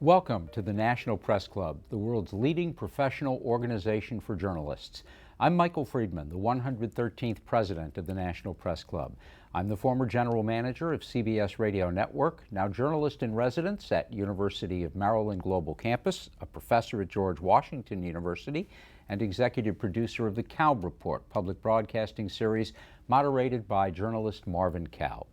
Welcome to the National Press Club, the world's leading professional organization for journalists. I'm Michael Freedman, the 113th president of the National Press Club. I'm the former general manager of CBS Radio Network, now journalist in residence at University of Maryland Global Campus, a professor at George Washington University, and executive producer of the Kalb Report, public broadcasting series moderated by journalist Marvin Kalb.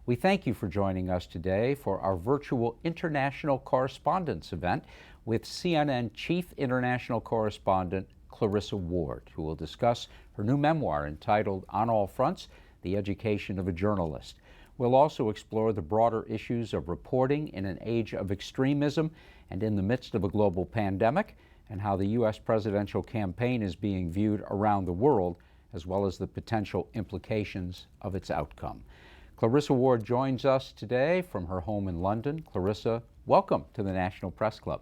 We thank you for joining us today for our virtual International Correspondents event with CNN Chief International Correspondent Clarissa Ward, who will discuss her new memoir entitled On All Fronts, The Education of a Journalist. We'll also explore the broader issues of reporting in an age of extremism and in the midst of a global pandemic, and how the U.S. presidential campaign is being viewed around the world, as well as the potential implications of its outcome. Clarissa Ward joins us today from her home in London. Clarissa, welcome to the National Press Club.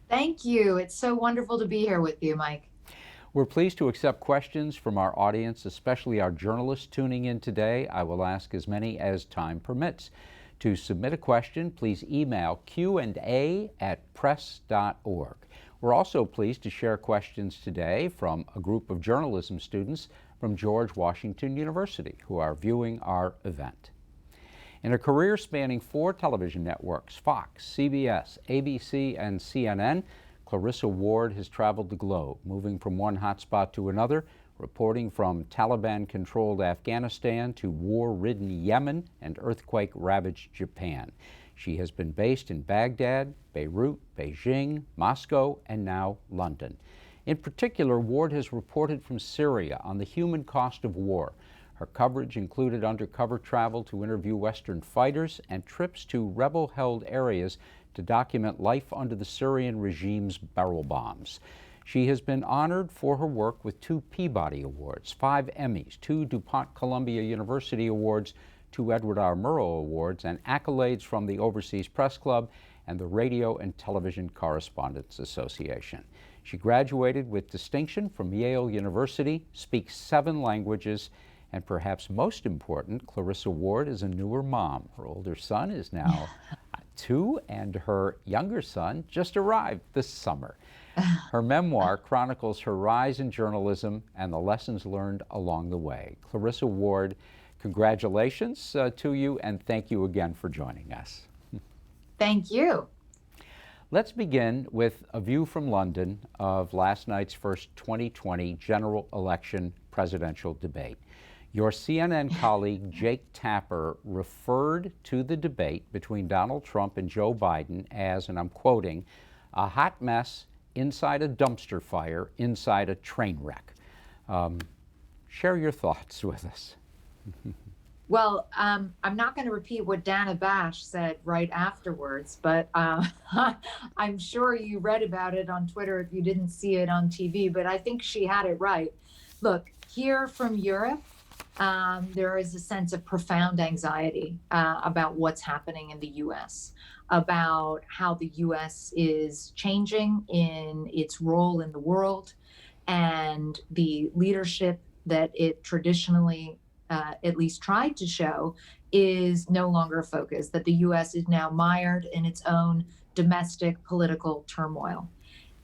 Thank you. It's so wonderful to be here with you, Mike. We're pleased to accept questions from our audience, especially our journalists tuning in today. I will ask as many as time permits. To submit a question, please email q&a@press.org. We're also pleased to share questions today from a group of journalism students from George Washington University who are viewing our event. In a career spanning 4 television networks, Fox, CBS, ABC, and CNN, Clarissa Ward has traveled the globe, moving from one hotspot to another, reporting from Taliban-controlled Afghanistan to war-ridden Yemen and earthquake-ravaged Japan. She has been based in Baghdad, Beirut, Beijing, Moscow, and now London. In particular, Ward has reported from Syria on the human cost of war. Her coverage included undercover travel to interview Western fighters and trips to rebel-held areas to document life under the Syrian regime's barrel bombs. She has been honored for her work with 2 Peabody Awards, 5 Emmys, 2 DuPont Columbia University Awards, 2 Edward R. Murrow Awards, and accolades from the Overseas Press Club and the Radio and Television Correspondents Association. She graduated with distinction from Yale University, speaks 7 languages, and perhaps most important, Clarissa Ward is a newer mom. Her older son is now 2, and her younger son just arrived this summer. Her memoir chronicles her rise in journalism and the lessons learned along the way. Clarissa Ward, congratulations to you, and thank you again for joining us. Thank you. Let's begin with a view from London of last night's first 2020 general election presidential debate. Your CNN colleague Jake Tapper referred to the debate between Donald Trump and Joe Biden as, and I'm quoting, a hot mess inside a dumpster fire, inside a train wreck. Share your thoughts with us. Well, I'm not going to repeat what Dana Bash said right afterwards, but I'm sure you read about it on Twitter if you didn't see it on TV, but I think she had it right. Look, here from Europe, there is a sense of profound anxiety about what's happening in the U.S., about how the U.S. is changing in its role in the world, and the leadership that it traditionally at least tried to show is no longer a focus, that the U.S. is now mired in its own domestic political turmoil.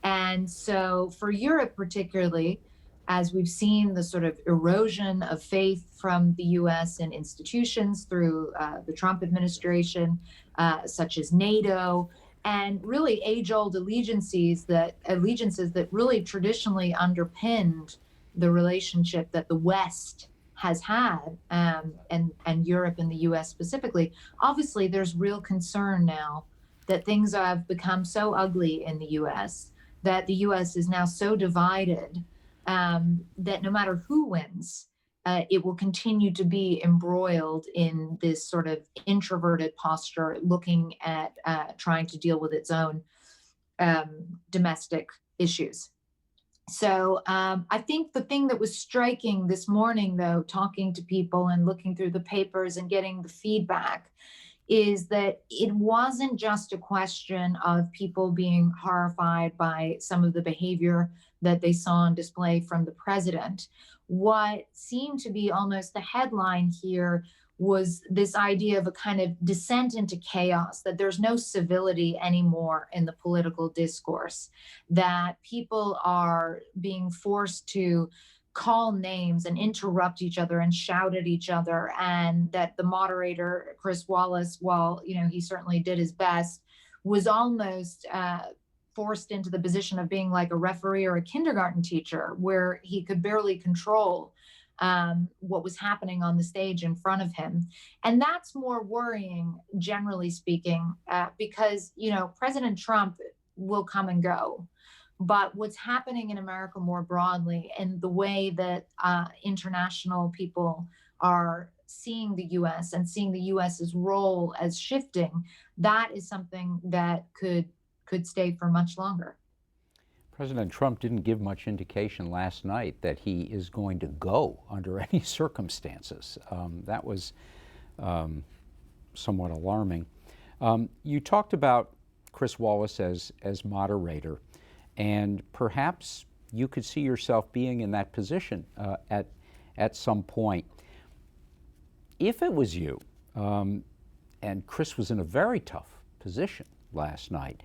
And so for Europe particularly, as we've seen the sort of erosion of faith from the U.S. in institutions through the Trump administration, such as NATO, and really age-old allegiances that really traditionally underpinned the relationship that the West has had, and Europe and the U.S. specifically. Obviously, there's real concern now that things have become so ugly in the U.S., that the U.S. is now so divided that no matter who wins, it will continue to be embroiled in this sort of introverted posture, looking at trying to deal with its own domestic issues. So I think the thing that was striking this morning, though, talking to people and looking through the papers and getting the feedback, is that it wasn't just a question of people being horrified by some of the behavior that they saw on display from the president. What seemed to be almost the headline here was this idea of a kind of descent into chaos, that there's no civility anymore in the political discourse, that people are being forced to call names and interrupt each other and shout at each other, and that the moderator, Chris Wallace, while he certainly did his best, was almost forced into the position of being like a referee or a kindergarten teacher, where he could barely control what was happening on the stage in front of him. And that's more worrying, generally speaking, because, President Trump will come and go. But what's happening in America more broadly, and the way that international people are seeing the US and seeing the US's role as shifting, that is something that could stay for much longer. President Trump didn't give much indication last night that he is going to go under any circumstances. That was somewhat alarming. You talked about Chris Wallace as moderator, and perhaps you could see yourself being in that position at some point. If it was you, and Chris was in a very tough position last night,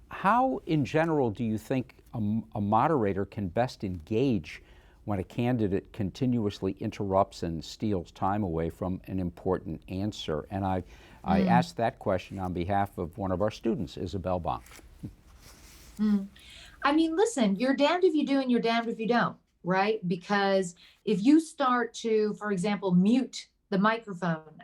how, in general, do you think a moderator can best engage when a candidate continuously interrupts and steals time away from an important answer? And I asked that question on behalf of one of our students, Isabel Bonk. I mean, listen, you're damned if you do and you're damned if you don't, right? Because if you start to, for example, mute the microphone,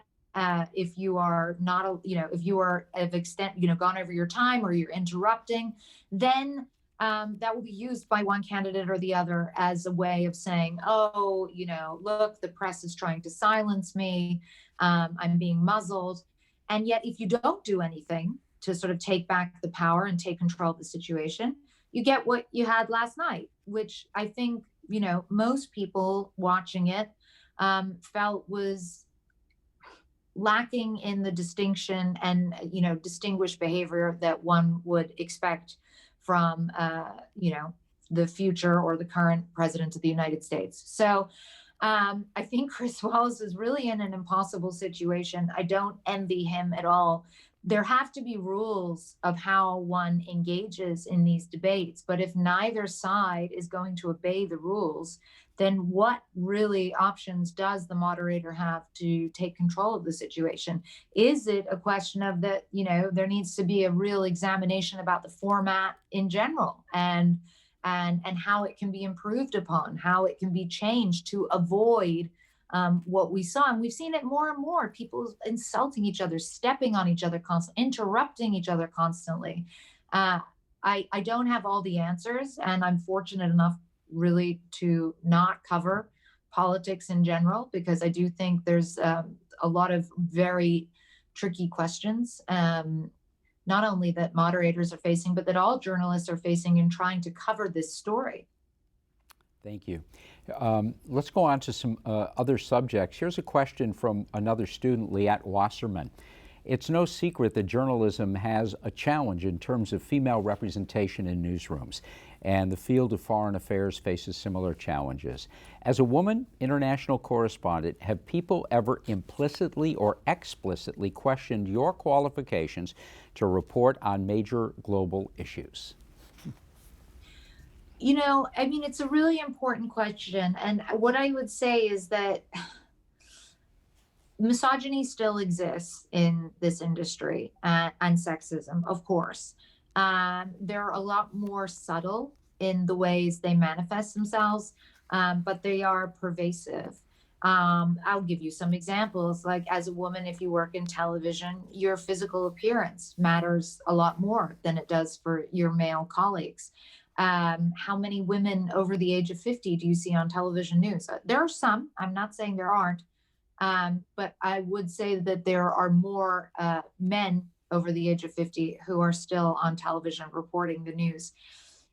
if you are not, if you are of extent, gone over your time, or you're interrupting, then that will be used by one candidate or the other as a way of saying, oh, look, the press is trying to silence me. I'm being muzzled. And yet, if you don't do anything to sort of take back the power and take control of the situation, you get what you had last night, which I think, most people watching it felt was lacking in the distinction and, distinguished behavior that one would expect from, the future or the current president of the United States. So I think Chris Wallace is really in an impossible situation. I don't envy him at all. There have to be rules of how one engages in these debates. But if neither side is going to obey the rules, then what really options does the moderator have to take control of the situation? Is it a question of that, there needs to be a real examination about the format in general, and how it can be improved upon, how it can be changed to avoid what we saw. And we've seen it more and more, people insulting each other, stepping on each other constantly, interrupting each other constantly. I don't have all the answers, and I'm fortunate enough really to not cover politics in general, because I do think there's a lot of very tricky questions, not only that moderators are facing, but that all journalists are facing in trying to cover this story. Thank you. Let's go on to some other subjects. Here's a question from another student, Liette Wasserman. It's no secret that journalism has a challenge in terms of female representation in newsrooms, and the field of foreign affairs faces similar challenges. As a woman international correspondent, have people ever implicitly or explicitly questioned your qualifications to report on major global issues? It's a really important question. And what I would say is that misogyny still exists in this industry, and sexism, of course. They're a lot more subtle in the ways they manifest themselves, but they are pervasive. I'll give you some examples. Like, as a woman, if you work in television, your physical appearance matters a lot more than it does for your male colleagues. How many women over the age of 50 do you see on television news? There are some. I'm not saying there aren't, but I would say that there are more men over the age of 50 who are still on television reporting the news.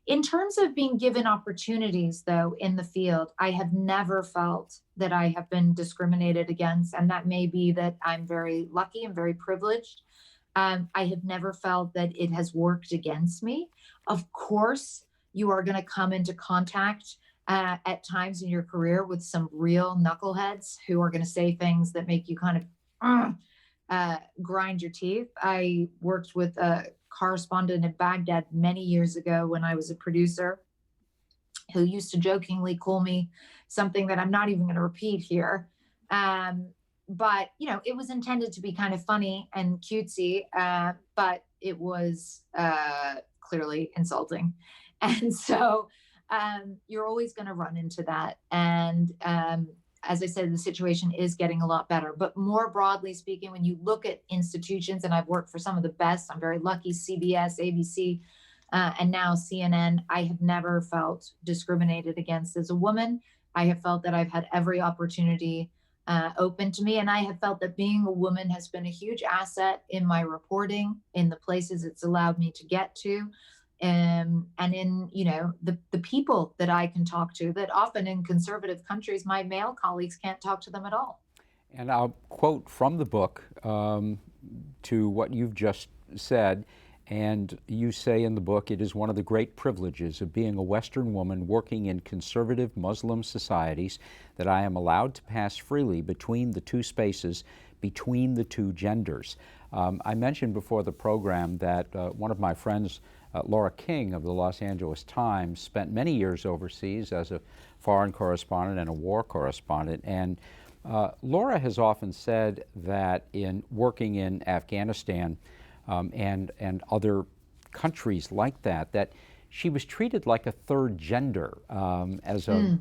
In terms of being given opportunities, though, in the field, I have never felt that I have been discriminated against, and that may be that I'm very lucky and very privileged. I have never felt that it has worked against me. Of course, you are going to come into contact at times in your career with some real knuckleheads who are going to say things that make you kind of grind your teeth. I worked with a correspondent in Baghdad many years ago when I was a producer, who used to jokingly call me something that I'm not even going to repeat here. But it was intended to be kind of funny and cutesy, but it was clearly insulting. And so you're always going to run into that. And as I said, the situation is getting a lot better. But more broadly speaking, when you look at institutions, and I've worked for some of the best, I'm very lucky, CBS, ABC, and now CNN, I have never felt discriminated against as a woman. I have felt that I've had every opportunity open to me. And I have felt that being a woman has been a huge asset in my reporting, in the places it's allowed me to get to, and in the people that I can talk to, that often in conservative countries my male colleagues can't talk to them at all. And I'll quote from the book to what you've just said. And you say in the book, it is one of the great privileges of being a Western woman working in conservative Muslim societies that I am allowed to pass freely between the two spaces, between the two genders. I mentioned before the program that one of my friends, Laura King of the Los Angeles Times, spent many years overseas as a foreign correspondent and a war correspondent. And Laura has often said that in working in Afghanistan, and other countries like that, that she was treated like a third gender, as a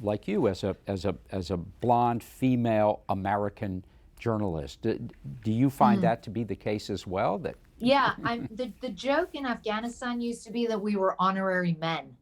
like you, as a blonde female American journalist. Do you find that to be the case as well? That Yeah, the joke in Afghanistan used to be that we were honorary men,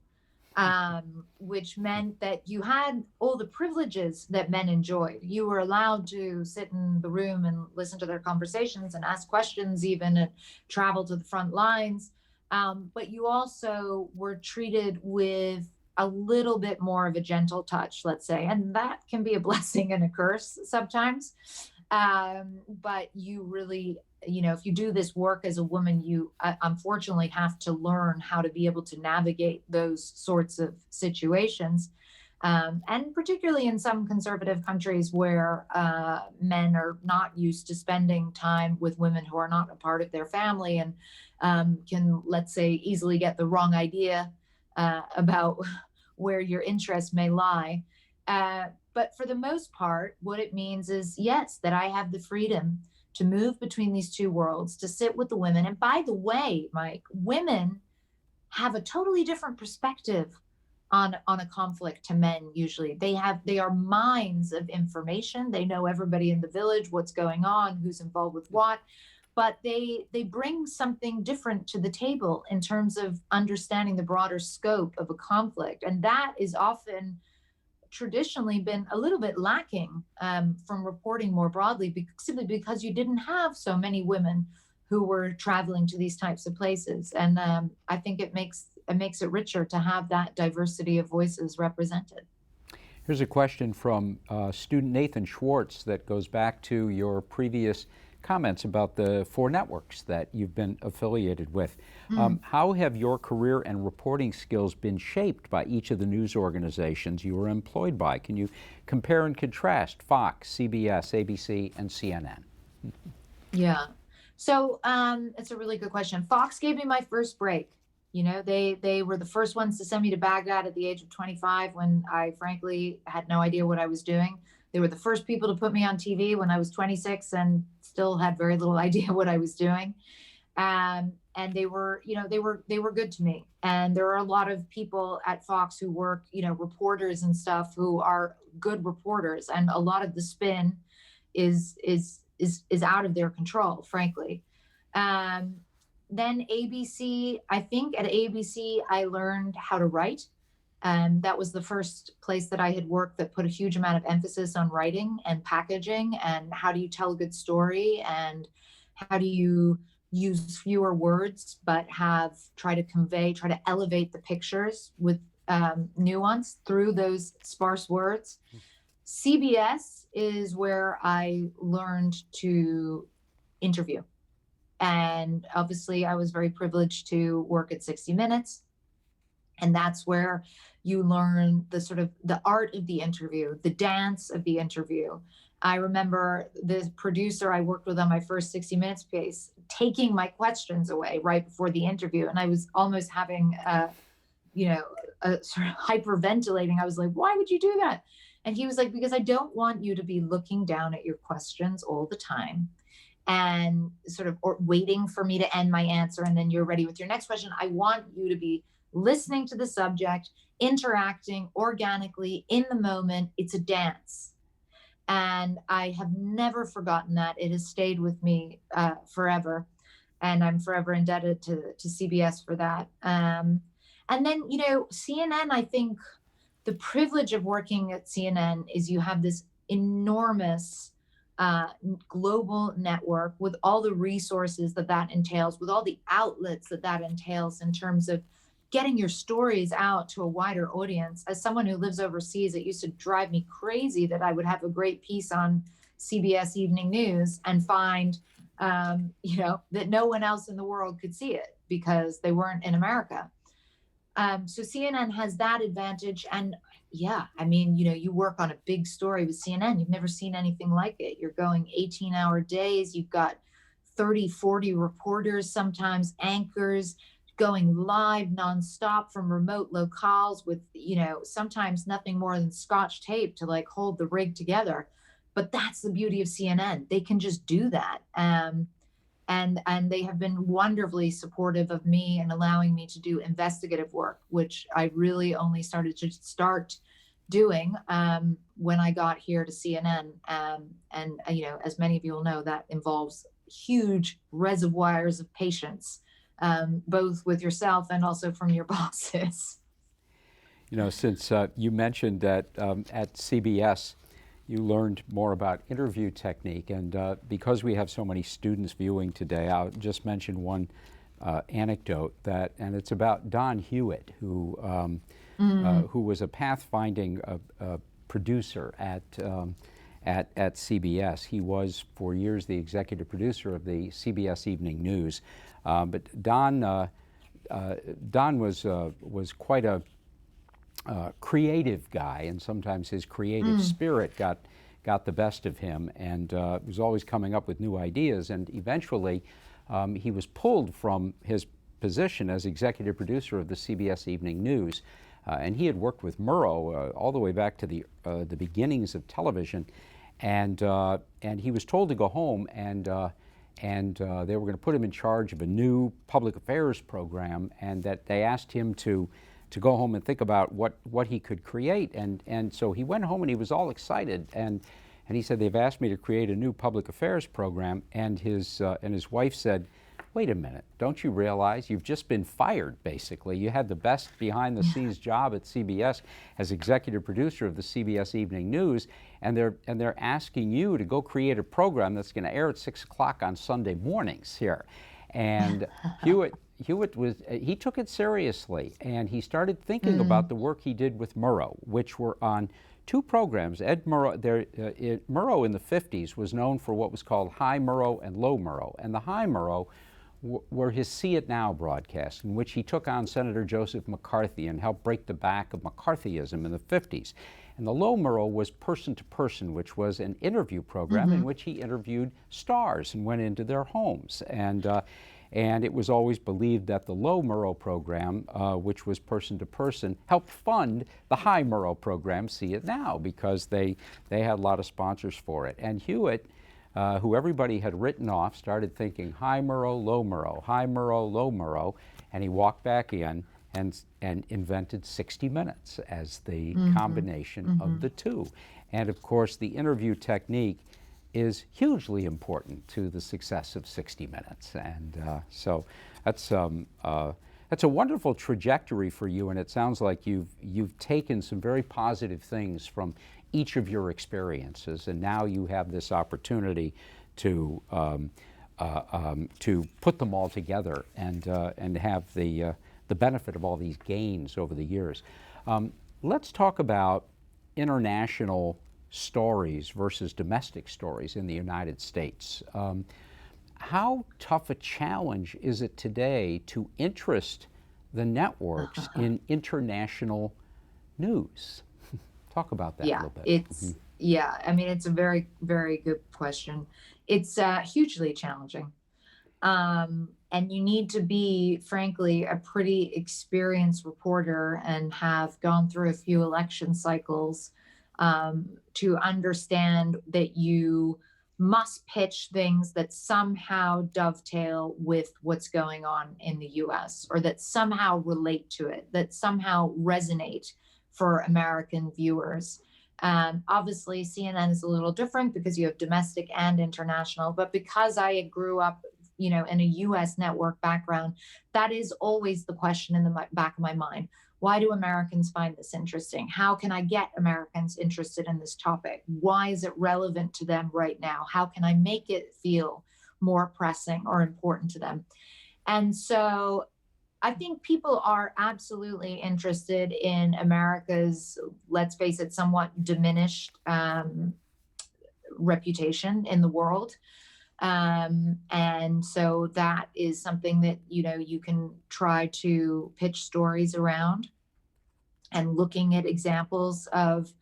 which meant that you had all the privileges that men enjoyed. You were allowed to sit in the room and listen to their conversations and ask questions, even, and travel to the front lines. But you also were treated with a little bit more of a gentle touch, let's say, and that can be a blessing and a curse sometimes. But you really, if you do this work as a woman, you unfortunately have to learn how to be able to navigate those sorts of situations. And particularly in some conservative countries where men are not used to spending time with women who are not a part of their family, and can, let's say, easily get the wrong idea about where your interests may lie. But for the most part, what it means is, yes, that I have the freedom to move between these two worlds, to sit with the women. And by the way, Mike, women have a totally different perspective on a conflict to men. Usually they are mines of information. They know everybody in the village, what's going on, who's involved with what, but they bring something different to the table in terms of understanding the broader scope of a conflict. And that is often traditionally been a little bit lacking from reporting more broadly, simply because you didn't have so many women who were traveling to these types of places. And I think it makes it richer to have that diversity of voices represented. Here's a question from student Nathan Schwartz that goes back to your previous comments about the 4 networks that you've been affiliated with. How have your career and reporting skills been shaped by each of the news organizations you were employed by? Can you compare and contrast Fox, CBS, ABC, and CNN? Yeah. So it's a really good question. Fox gave me my first break. They were the first ones to send me to Baghdad at the age of 25, when I frankly had no idea what I was doing. They were the first people to put me on TV when I was 26 and still had very little idea what I was doing. And they were good to me. And there are a lot of people at Fox who work, reporters and stuff, who are good reporters. And a lot of the spin is out of their control, frankly. Then ABC, I think at ABC, I learned how to write. And that was the first place that I had worked that put a huge amount of emphasis on writing and packaging, and how do you tell a good story, and how do you use fewer words but try to elevate the pictures with nuance through those sparse words. CBS is where I learned to interview. And obviously I was very privileged to work at 60 Minutes. And that's where you learn the sort of the art of the interview, the dance of the interview. I remember the producer I worked with on my first 60 Minutes piece taking my questions away right before the interview. And I was almost having you know, sort of hyperventilating. I was like, why would you do that? And he was like, because I don't want you to be looking down at your questions all the time and sort of or waiting for me to end my answer and then you're ready with your next question. I want you to be listening to the subject, interacting organically in the moment. It's a dance. And I have never forgotten that. It has stayed with me forever. And I'm forever indebted to CBS for that. And then, CNN, I think the privilege of working at CNN is you have this enormous global network with all the resources that entails, with all the outlets that entails in terms of getting your stories out to a wider audience. As someone who lives overseas, it used to drive me crazy that I would have a great piece on CBS Evening News and find, that no one else in the world could see it because they weren't in America. So CNN has that advantage. And yeah, I mean, you work on a big story with CNN. You've never seen anything like it. You're going 18-hour days. You've got 30, 40 reporters, sometimes anchors, going live nonstop from remote locales with, sometimes nothing more than Scotch tape to like hold the rig together. But that's the beauty of CNN. They can just do that. And they have been wonderfully supportive of me and allowing me to do investigative work, which I really only started to doing when I got here to CNN. And as many of you will know, that involves huge reservoirs of patience, both with yourself and also from your bosses. Since you mentioned that at CBS, you learned more about interview technique, and because we have so many students viewing today, I'll just mention one anecdote and it's about Don Hewitt, who was a pathfinding producer at CBS. He was for years the executive producer of the CBS Evening News, but Don was quite a creative guy, and sometimes his creative spirit got the best of him, and was always coming up with new ideas. And eventually, he was pulled from his position as executive producer of the CBS Evening News, and he had worked with Murrow all the way back to the beginnings of television, and he was told to go home, and they were going to put him in charge of a new public affairs program, and that they asked him to go home and think about what he could create. And so he went home and he was all excited. And he said, they've asked me to create a new public affairs program. And his wife said, wait a minute, don't you realize you've just been fired, basically? You had the best behind the scenes job at CBS as executive producer of the CBS Evening News, and they're asking you to go create a program that's going to air at 6 o'clock on Sunday mornings here. And Hewitt he took it seriously, and he started thinking about the work he did with Murrow, which were on two programs. Ed Murrow, Murrow in the 50s was known for what was called High Murrow and Low Murrow, and the High Murrow were his See It Now broadcasts, in which he took on Senator Joseph McCarthy and helped break the back of McCarthyism in the 50s. And the Low Murrow was Person to Person, which was an interview program in which he interviewed stars and went into their homes. And it was always believed that the Low Murrow program, which was Person to Person, helped fund the High Murrow program, See It Now, because they had a lot of sponsors for it. And Hewitt, who everybody had written off, started thinking High Murrow, Low Murrow, High Murrow, Low Murrow, and he walked back in and invented 60 Minutes as the combination of the two. And of course, the interview technique is hugely important to the success of 60 Minutes. And so that's a wonderful trajectory for you, and it sounds like you've taken some very positive things from each of your experiences, and now you have this opportunity to put them all together and have the benefit of all these gains over the years. Let's talk about international stories versus domestic stories in the United States. How tough a challenge is it today to interest the networks in international news? Talk about that a Yeah, little bit. it's yeah. I mean, it's a very, very good question. It's hugely challenging, and you need to be, frankly, a pretty experienced reporter and have gone through a few election cycles to understand that you must pitch things that somehow dovetail with what's going on in the US, or that somehow relate to it, that somehow resonate for American viewers. Obviously, CNN is a little different because you have domestic and international, but because I grew up, in a US network background, that is always the question in the back of my mind. Why do Americans find this interesting? How can I get Americans interested in this topic? Why is it relevant to them right now? How can I make it feel more pressing or important to them? And so I think people are absolutely interested in America's, let's face it, somewhat diminished reputation in the world. And so that is something that, you can try to pitch stories around, and looking at examples of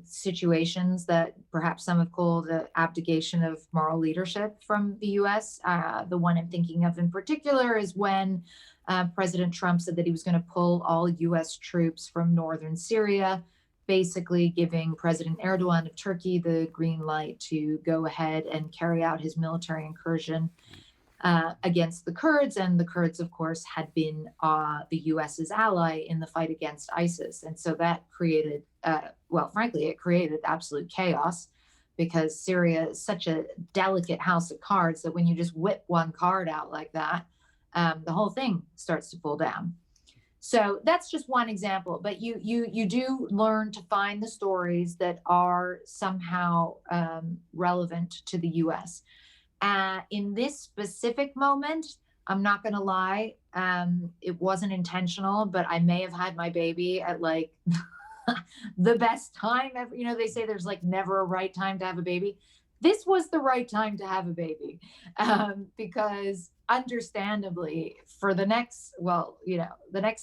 situations that perhaps some have called the abdication of moral leadership from the US. The one I'm thinking of in particular is when President Trump said that he was going to pull all US troops from northern Syria, basically giving President Erdogan of Turkey the green light to go ahead and carry out his military incursion against the Kurds. And the Kurds, of course, had been the US's ally in the fight against ISIS. And so that created, frankly, it created absolute chaos, because Syria is such a delicate house of cards that when you just whip one card out like that, the whole thing starts to fall down. So that's just one example, but you do learn to find the stories that are somehow relevant to the U.S. In this specific moment, I'm not going to lie, it wasn't intentional, but I may have had my baby at like the best time ever. They say there's like never a right time to have a baby. This was the right time to have a baby, because understandably for the next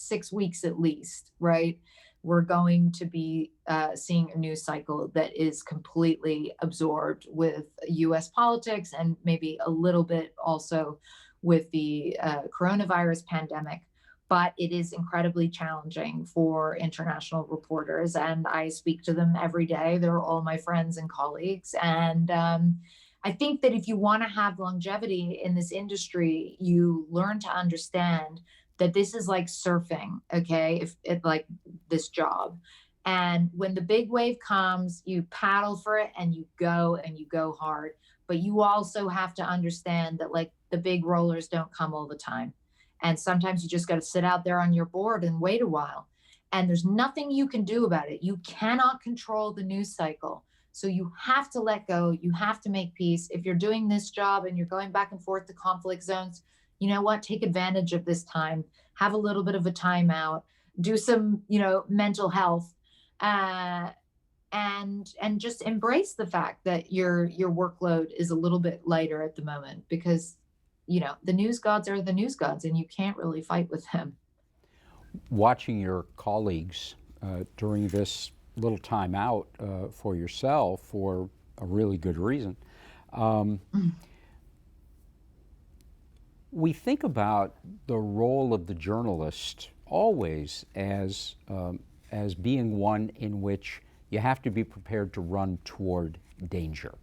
6 weeks at least, right, we're going to be seeing a news cycle that is completely absorbed with US politics, and maybe a little bit also with the coronavirus pandemic. But it is incredibly challenging for international reporters, and I speak to them every day. They're all my friends and colleagues. And I think that if you want to have longevity in this industry, you learn to understand that this is like surfing, okay? If it like this job. And when the big wave comes, you paddle for it and you go hard. But you also have to understand that like the big rollers don't come all the time. And sometimes you just got to sit out there on your board and wait a while. And there's nothing you can do about it. You cannot control the news cycle. So you have to let go. You have to make peace. If you're doing this job and you're going back and forth to conflict zones, you know what? Take advantage of this time. Have a little bit of a timeout. Do some, mental health, and just embrace the fact that your workload is a little bit lighter at the moment, because the news gods are the news gods, and you can't really fight with them. Watching your colleagues during this little time out for yourself for a really good reason. We think about the role of the journalist always as being one in which you have to be prepared to run toward danger.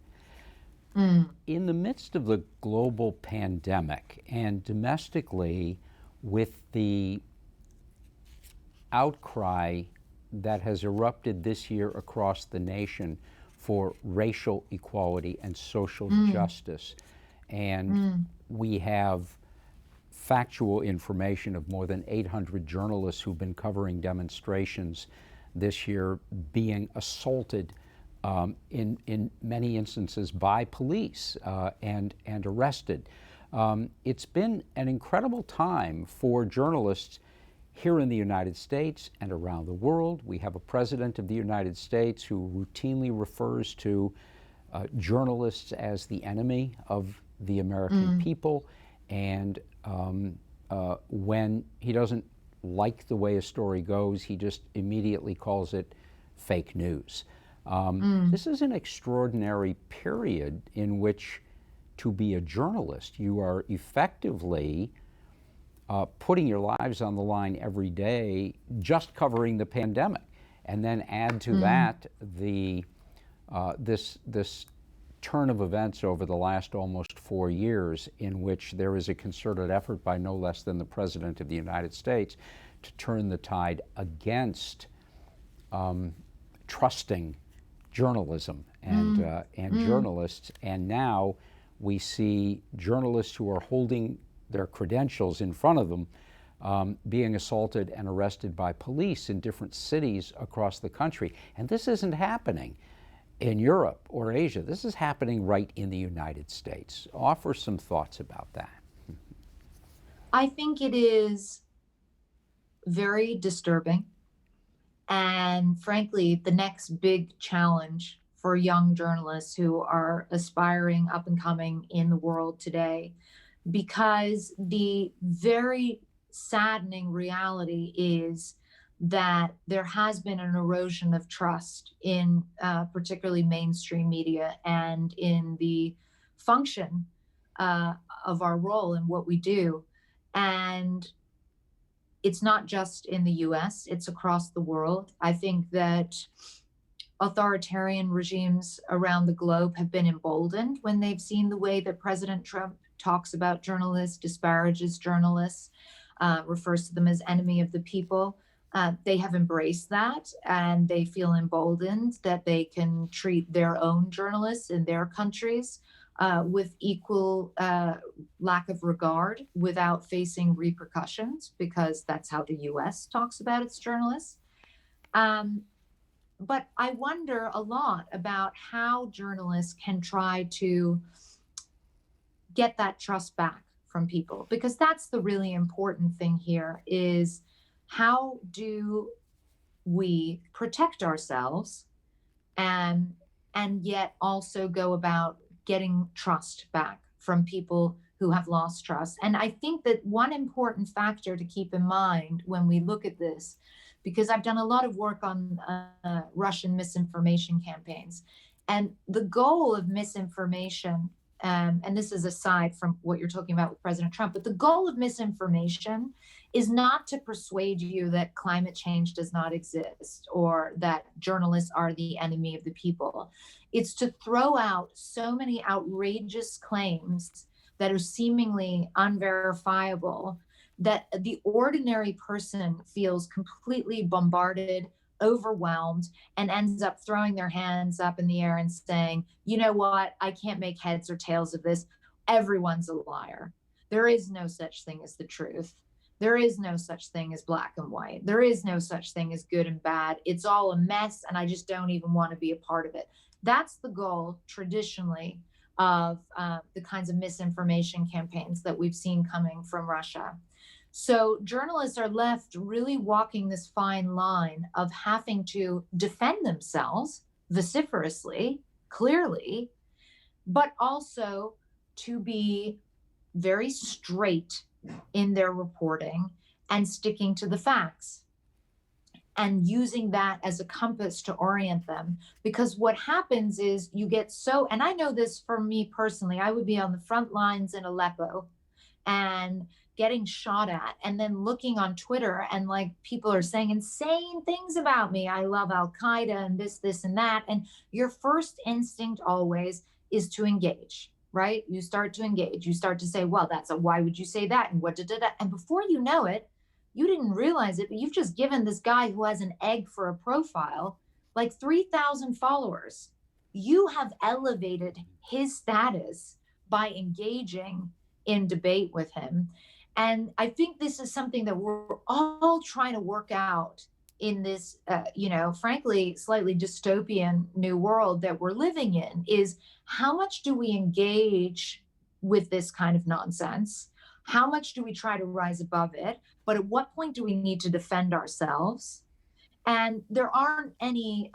In the midst of the global pandemic, and domestically with the outcry that has erupted this year across the nation for racial equality and social justice, and we have factual information of more than 800 journalists who've been covering demonstrations this year being assaulted in many instances by police and arrested. It's been an incredible time for journalists here in the United States and around the world. We have a president of the United States who routinely refers to journalists as the enemy of the American people, and when he doesn't like the way a story goes, he just immediately calls it fake news. This is an extraordinary period in which, to be a journalist, you are effectively putting your lives on the line every day just covering the pandemic. And then add to that this turn of events over the last almost 4 years, in which there is a concerted effort by no less than the President of the United States to turn the tide against trusting journalism and journalists. And now we see journalists who are holding their credentials in front of them being assaulted and arrested by police in different cities across the country. And this isn't happening in Europe or Asia. This is happening right in the United States. Offer some thoughts about that. I think it is very disturbing. And frankly, the next big challenge for young journalists who are aspiring, up and coming in the world today, because the very saddening reality is that there has been an erosion of trust in particularly mainstream media and in the function of our role in what we do. And it's not just in the US, it's across the world. I think that authoritarian regimes around the globe have been emboldened when they've seen the way that President Trump talks about journalists, disparages journalists, refers to them as enemy of the people. They have embraced that, and they feel emboldened that they can treat their own journalists in their countries with equal lack of regard without facing repercussions, because that's how the US talks about its journalists. But I wonder a lot about how journalists can try to get that trust back from people, because that's the really important thing here, is how do we protect ourselves and yet also go about getting trust back from people who have lost trust. And I think that one important factor to keep in mind when we look at this, because I've done a lot of work on Russian misinformation campaigns, and the goal of misinformation, and this is aside from what you're talking about with President Trump, but the goal of misinformation is not to persuade you that climate change does not exist or that journalists are the enemy of the people. It's to throw out so many outrageous claims that are seemingly unverifiable that the ordinary person feels completely bombarded, overwhelmed, and ends up throwing their hands up in the air and saying, you know what, I can't make heads or tails of this. Everyone's a liar. There is no such thing as the truth. There is no such thing as black and white. There is no such thing as good and bad. It's all a mess, and I just don't even want to be a part of it. That's the goal, traditionally, of the kinds of misinformation campaigns that we've seen coming from Russia. So journalists are left really walking this fine line of having to defend themselves vociferously, clearly, but also to be very straight in their reporting and sticking to the facts and using that as a compass to orient them. Because what happens is you get so, and I know this for me personally, I would be on the front lines in Aleppo and getting shot at, and then looking on Twitter and like people are saying insane things about me. I love Al Qaeda and this and that. And your first instinct always is to engage, right? You start to engage. You start to say, well, why would you say that? And what did that? And before you know it, you didn't realize it, but you've just given this guy who has an egg for a profile like 3,000 followers. You have elevated his status by engaging in debate with him. And I think this is something that we're all trying to work out in this, frankly, slightly dystopian new world that we're living in, is how much do we engage with this kind of nonsense? How much do we try to rise above it? But at what point do we need to defend ourselves? And there aren't any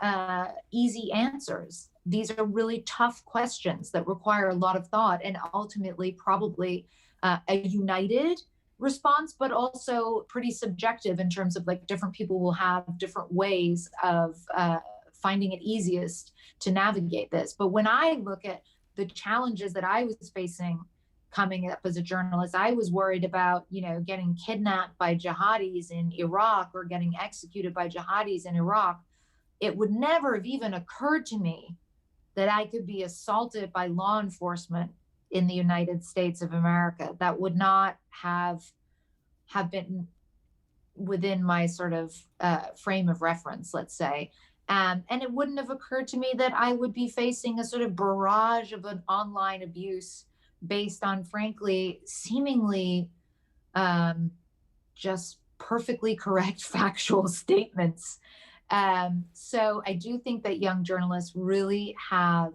easy answers. These are really tough questions that require a lot of thought and ultimately probably a united response, but also pretty subjective in terms of like different people will have different ways of finding it easiest to navigate this. But when I look at the challenges that I was facing coming up as a journalist, I was worried about, getting kidnapped by jihadis in Iraq or getting executed by jihadis in Iraq. It would never have even occurred to me that I could be assaulted by law enforcement in the United States of America. That would not have been within my sort of frame of reference, let's say. And it wouldn't have occurred to me that I would be facing a sort of barrage of an online abuse based on, frankly, seemingly just perfectly correct factual statements. So I do think that young journalists really have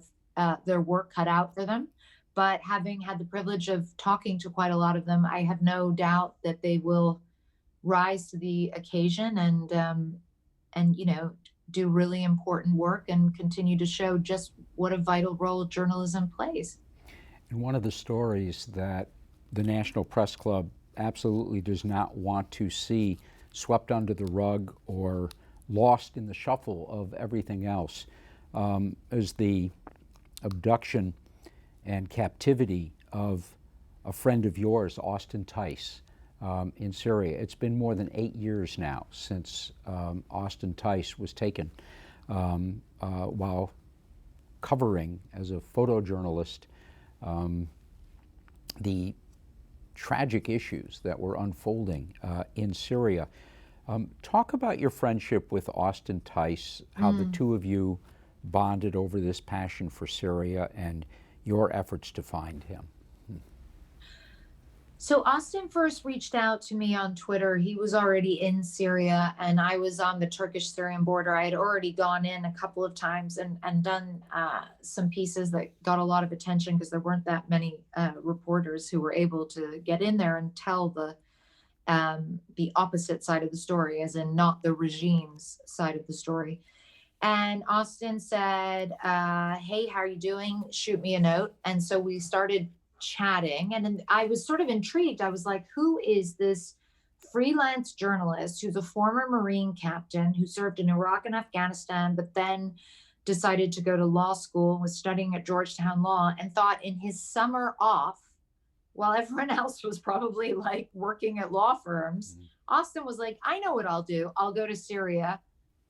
their work cut out for them. But having had the privilege of talking to quite a lot of them, I have no doubt that they will rise to the occasion and do really important work and continue to show just what a vital role journalism plays. And one of the stories that the National Press Club absolutely does not want to see swept under the rug or lost in the shuffle of everything else is the abduction and captivity of a friend of yours, Austin Tice, in Syria. It's been more than 8 years now since Austin Tice was taken while covering as a photojournalist the tragic issues that were unfolding in Syria. Talk about your friendship with Austin Tice, how the two of you bonded over this passion for Syria and your efforts to find him. So Austin first reached out to me on Twitter. He was already in Syria and I was on the Turkish-Syrian border. I had already gone in a couple of times and done some pieces that got a lot of attention because there weren't that many reporters who were able to get in there and tell the opposite side of the story, as in not the regime's side of the story. And Austin said, hey, how are you doing? Shoot me a note. And so we started chatting and I was sort of intrigued. I was like, who is this freelance journalist who's a former Marine captain who served in Iraq and Afghanistan, but then decided to go to law school, was studying at Georgetown Law, and thought in his summer off, while everyone else was probably like working at law firms, Austin was like, I know what I'll do. I'll go to Syria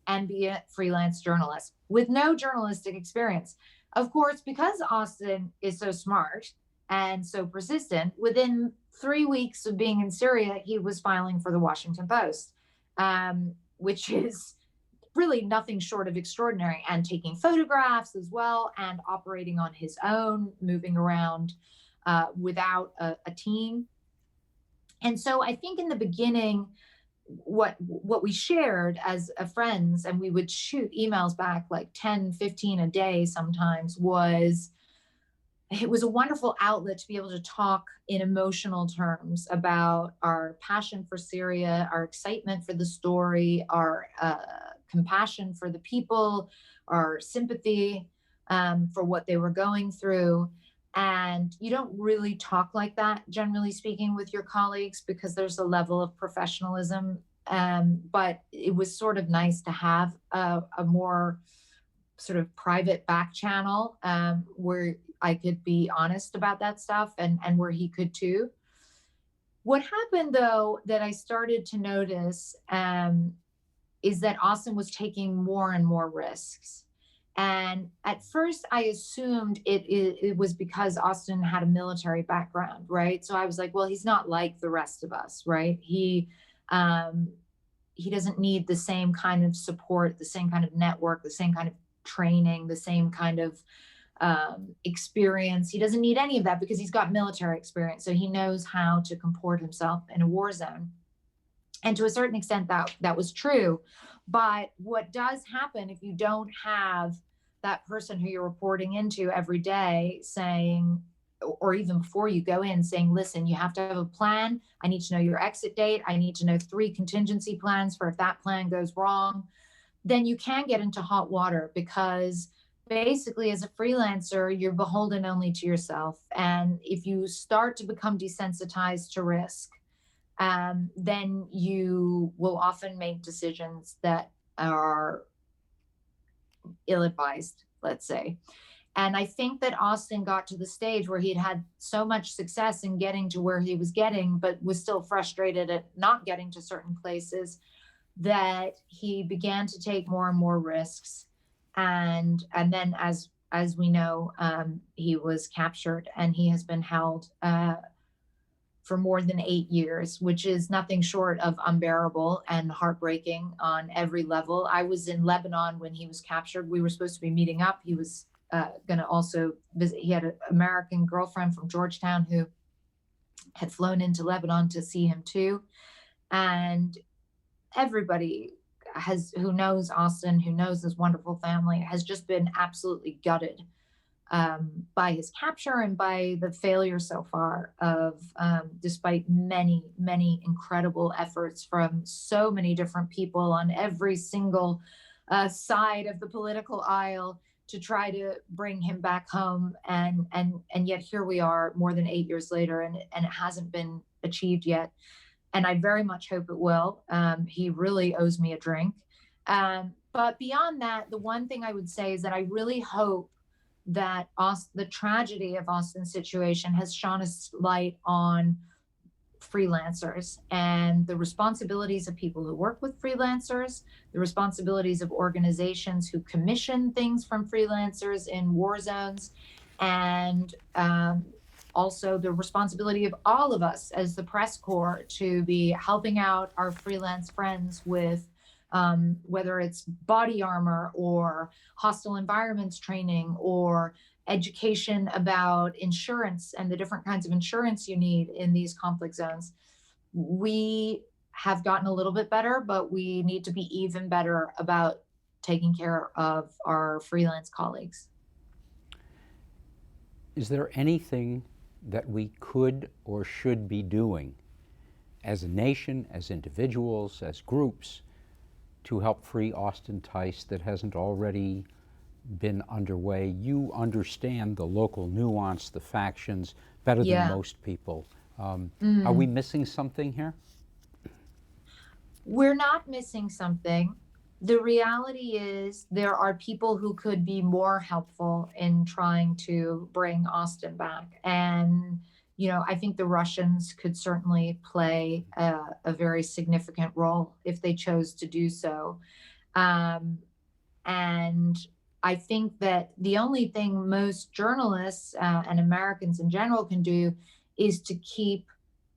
and be a freelance journalist with no journalistic experience. Of course, because Austin is so smart and so persistent, within 3 weeks of being in Syria, he was filing for the Washington Post, which is really nothing short of extraordinary, and taking photographs as well and operating on his own, moving around without a team. And so I think in the beginning, what we shared as friends, and we would shoot emails back like 10, 15 a day sometimes, it was a wonderful outlet to be able to talk in emotional terms about our passion for Syria, our excitement for the story, our compassion for the people, our sympathy for what they were going through. And you don't really talk like that, generally speaking, with your colleagues because there's a level of professionalism. But it was sort of nice to have a more sort of private back channel where I could be honest about that stuff and where he could too. What happened, though, that I started to notice is that Austin was taking more and more risks. And at first, I assumed it was because Austin had a military background, right? So I was like, well, he's not like the rest of us, right? He doesn't need the same kind of support, the same kind of network, the same kind of training, the same kind of experience. He doesn't need any of that because he's got military experience. So he knows how to comport himself in a war zone. And to a certain extent, that was true. But what does happen if you don't have that person who you're reporting into every day saying, or even before you go in, saying, listen, you have to have a plan. I need to know your exit date. I need to know 3 contingency plans for if that plan goes wrong. Then you can get into hot water because basically as a freelancer, you're beholden only to yourself. And if you start to become desensitized to risk, then you will often make decisions that are ill-advised, let's say. And I think that Austin got to the stage where he'd had so much success in getting to where he was getting, but was still frustrated at not getting to certain places, that he began to take more and more risks. And then, as we know, he was captured, and he has been held for more than 8 years, which is nothing short of unbearable and heartbreaking on every level. I was in Lebanon when he was captured. We were supposed to be meeting up. He was going to also visit. He had an American girlfriend from Georgetown who had flown into Lebanon to see him too. And everybody who knows Austin, who knows his wonderful family, has just been absolutely gutted by his capture and by the failure so far of, despite many, many incredible efforts from so many different people on every single side of the political aisle to try to bring him back home. And yet here we are more than 8 years later, and it hasn't been achieved yet. And I very much hope it will. He really owes me a drink. But beyond that, the one thing I would say is that I really hope that the tragedy of Austin's situation has shone a light on freelancers and the responsibilities of people who work with freelancers, the responsibilities of organizations who commission things from freelancers in war zones, and also the responsibility of all of us as the press corps to be helping out our freelance friends with whether it's body armor or hostile environments training or education about insurance and the different kinds of insurance you need in these conflict zones. We have gotten a little bit better, but we need to be even better about taking care of our freelance colleagues. Is there anything that we could or should be doing as a nation, as individuals, as groups, to help free Austin Tice that hasn't already been underway? You understand the local nuance, the factions, better than most people. Are we missing something here? We're not missing something. The reality is there are people who could be more helpful in trying to bring Austin back. And I think the Russians could certainly play a very significant role if they chose to do so. And I think that the only thing most journalists and Americans in general can do is to keep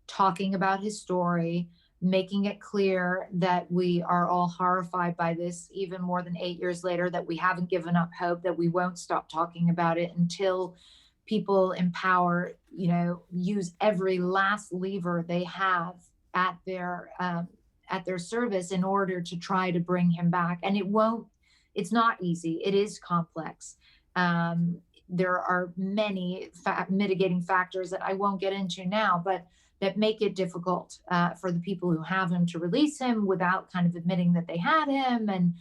talking about his story, making it clear that we are all horrified by this, even more than 8 years later, that we haven't given up hope, that we won't stop talking about it until people in power, use every last lever they have at their service in order to try to bring him back. And it's not easy. It is complex. There are many mitigating factors that I won't get into now, but that make it difficult for the people who have him to release him without kind of admitting that they had him. And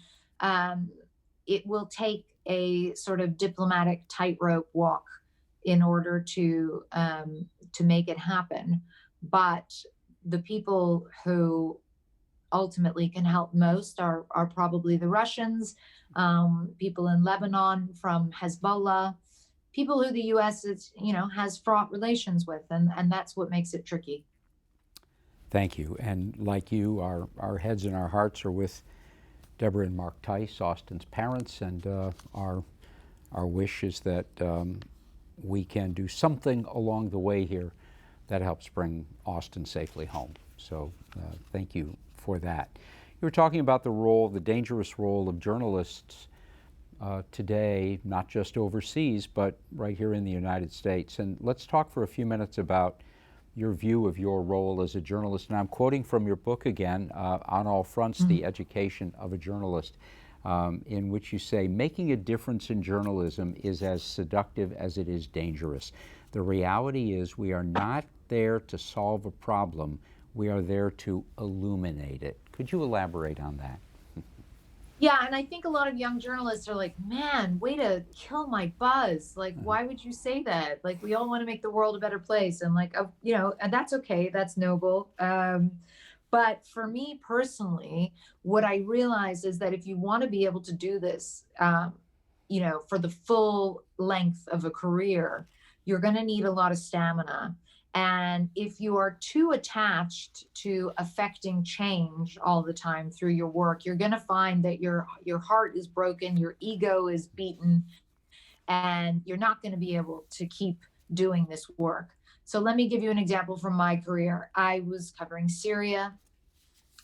it will take a sort of diplomatic tightrope walk in order to make it happen. But the people who ultimately can help most are probably the Russians, people in Lebanon from Hezbollah, people who the U.S. has fraught relations with, and that's what makes it tricky. Thank you. And like you, our heads and our hearts are with Deborah and Mark Tice, Austin's parents, and our wish is that we can do something along the way here that helps bring Austin safely home. So thank you for that. You were talking about the dangerous role of journalists today, not just overseas, but right here in the United States. And let's talk for a few minutes about your view of your role as a journalist. And I'm quoting from your book again, On All Fronts, The Education of a Journalist, in which you say, making a difference in journalism is as seductive as it is dangerous. The reality is we are not there to solve a problem, we are there to illuminate it. Could you elaborate on that? Yeah, and I think a lot of young journalists are like, man, way to kill my buzz. Like, Uh, why would you say that? Like, we all want to make the world a better place. And like, and that's okay. That's noble. But for me personally, what I realized is that if you want to be able to do this, for the full length of a career, you're going to need a lot of stamina. And if you are too attached to affecting change all the time through your work, you're going to find that your heart is broken, your ego is beaten, and you're not going to be able to keep doing this work. So let me give you an example from my career. I was covering Syria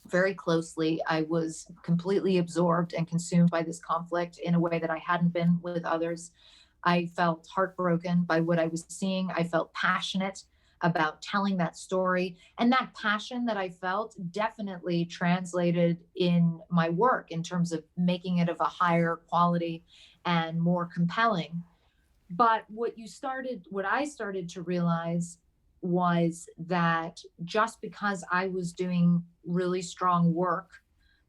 very closely. I was completely absorbed and consumed by this conflict in a way that I hadn't been with others. I felt heartbroken by what I was seeing. I felt passionate about telling that story. And that passion that I felt definitely translated in my work in terms of making it of a higher quality and more compelling. But what I started to realize was that just because I was doing really strong work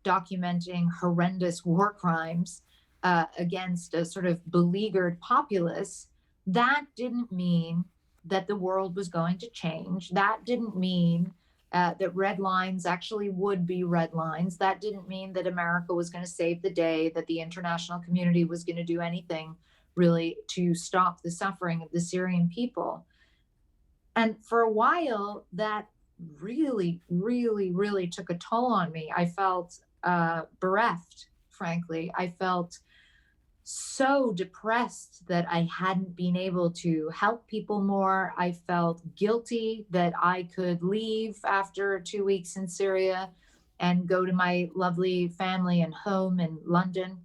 documenting horrendous war crimes against a sort of beleaguered populace, that didn't mean that the world was going to change. That didn't mean that red lines actually would be red lines. That didn't mean that America was going to save the day, that the international community was going to do anything really to stop the suffering of the Syrian people. And for a while, that really, really, really took a toll on me. I felt bereft, frankly. I felt so depressed that I hadn't been able to help people more. I felt guilty that I could leave after 2 weeks in Syria and go to my lovely family and home in London,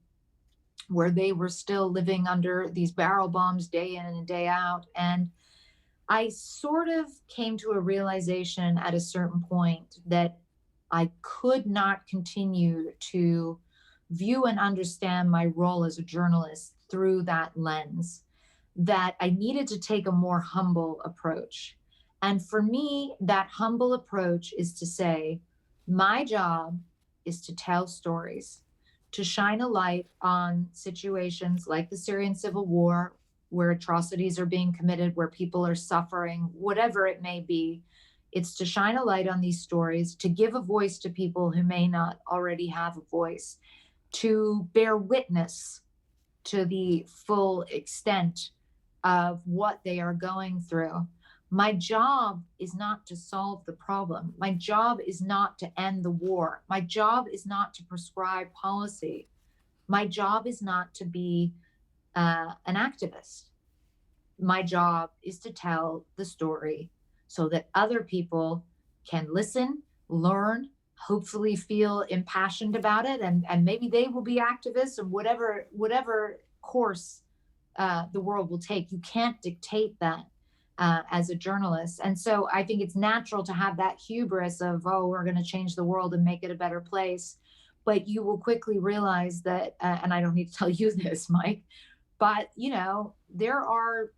where they were still living under these barrel bombs day in and day out. And I sort of came to a realization at a certain point that I could not continue to view and understand my role as a journalist through that lens, that I needed to take a more humble approach. And for me, that humble approach is to say, my job is to tell stories, to shine a light on situations like the Syrian civil war, where atrocities are being committed, where people are suffering, whatever it may be. It's to shine a light on these stories, to give a voice to people who may not already have a voice, to bear witness to the full extent of what they are going through. My job is not to solve the problem. My job is not to end the war. My job is not to prescribe policy. My job is not to be an activist. My job is to tell the story so that other people can listen, learn, hopefully feel impassioned about it, and maybe they will be activists of whatever course the world will take. You can't dictate that as a journalist. And so I think it's natural to have that hubris of, oh, we're going to change the world and make it a better place. But you will quickly realize that, and I don't need to tell you this, Mike, but there are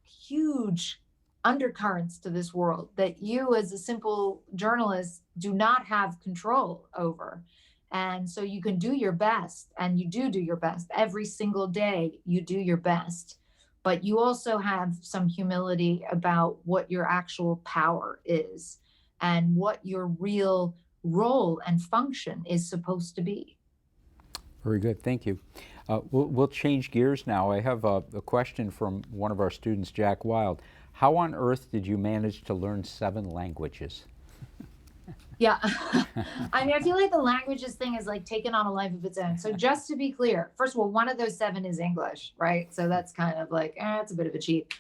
huge undercurrents to this world that you as a simple journalist do not have control over. And so you can do your best, and you do your best every single day. You do your best, but you also have some humility about what your actual power is and what your real role and function is supposed to be. Very good, thank you. We'll change gears now. I have a question from one of our students, Jack Wild. How on earth did you manage to learn 7 languages? Yeah. I mean, I feel like the languages thing is like taken on a life of its own. So just to be clear, first of all, one of those 7 is English, right? So that's kind of like, it's a bit of a cheat.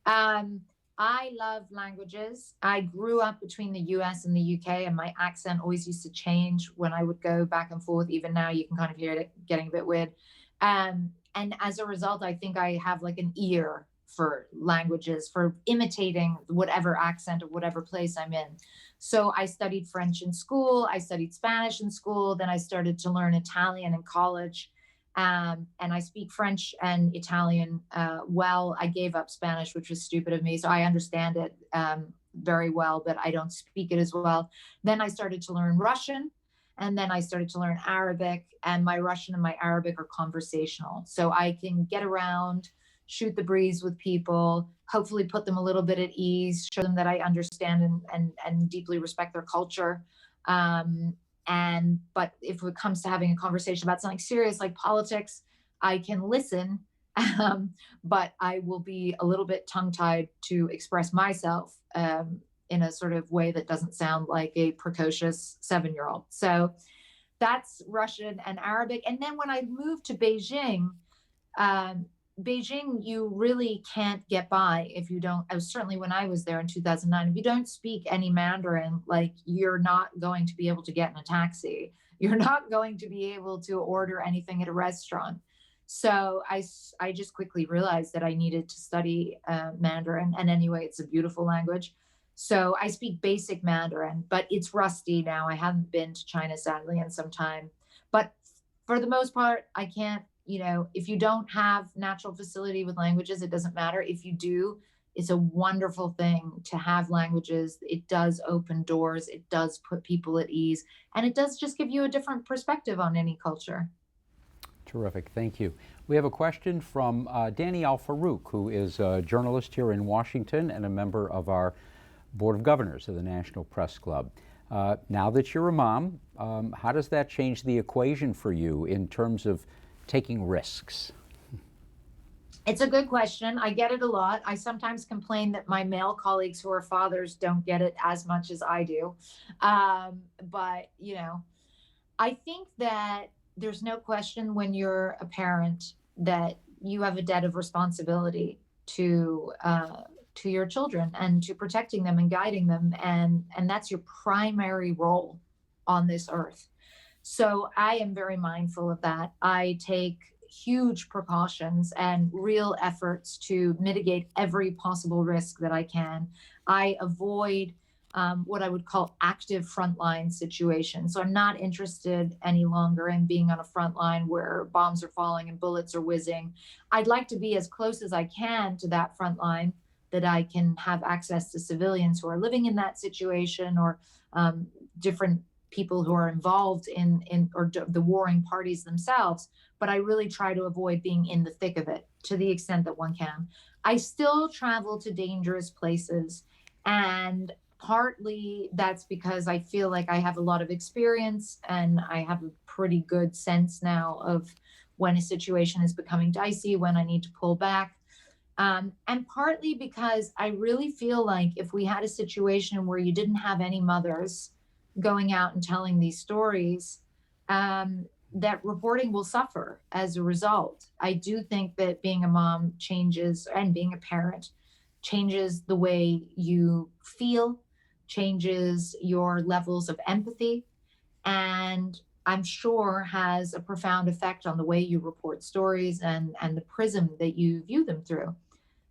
I love languages. I grew up between the US and the UK, and my accent always used to change when I would go back and forth. Even now, you can kind of hear it getting a bit weird. And as a result, I think I have like an ear for languages, for imitating whatever accent of whatever place I'm in. So I studied French in school. I studied Spanish in school. Then I started to learn Italian in college. And I speak French and Italian well. I gave up Spanish, which was stupid of me. So I understand it very well, but I don't speak it as well. Then I started to learn Russian. And then I started to learn Arabic, and my Russian and my Arabic are conversational. So I can get around, shoot the breeze with people, hopefully put them a little bit at ease, show them that I understand and deeply respect their culture. But if it comes to having a conversation about something serious like politics, I can listen, but I will be a little bit tongue tied to express myself in a sort of way that doesn't sound like a precocious 7-year-old. So that's Russian and Arabic. And then when I moved to Beijing, Beijing, you really can't get by if you don't, certainly when I was there in 2009, if you don't speak any Mandarin, like you're not going to be able to get in a taxi. You're not going to be able to order anything at a restaurant. So I just quickly realized that I needed to study Mandarin. And anyway, it's a beautiful language. So I speak basic Mandarin, but it's rusty now. I haven't been to China, sadly, in some time. But for the most part, I can't, if you don't have natural facility with languages, it doesn't matter. If you do, it's a wonderful thing to have languages. It does open doors. It does put people at ease. And it does just give you a different perspective on any culture. Terrific, thank you. We have a question from Danny Al-Farouk, who is a journalist here in Washington and a member of our Board of Governors of the National Press Club. Now that you're a mom, how does that change the equation for you in terms of taking risks? It's a good question. I get it a lot. I sometimes complain that my male colleagues who are fathers don't get it as much as I do. But I think that there's no question when you're a parent that you have a debt of responsibility to your children and to protecting them and guiding them. And that's your primary role on this earth. So I am very mindful of that. I take huge precautions and real efforts to mitigate every possible risk that I can. I avoid what I would call active frontline situations. So I'm not interested any longer in being on a front line where bombs are falling and bullets are whizzing. I'd like to be as close as I can to that front line, that I can have access to civilians who are living in that situation, or different people who are involved in the warring parties themselves. But I really try to avoid being in the thick of it to the extent that one can. I still travel to dangerous places, and partly that's because I feel like I have a lot of experience and I have a pretty good sense now of when a situation is becoming dicey, when I need to pull back. And partly because I really feel like if we had a situation where you didn't have any mothers going out and telling these stories, that reporting will suffer as a result. I do think that being a mom changes, and being a parent changes the way you feel, changes your levels of empathy, and I'm sure has a profound effect on the way you report stories and the prism that you view them through.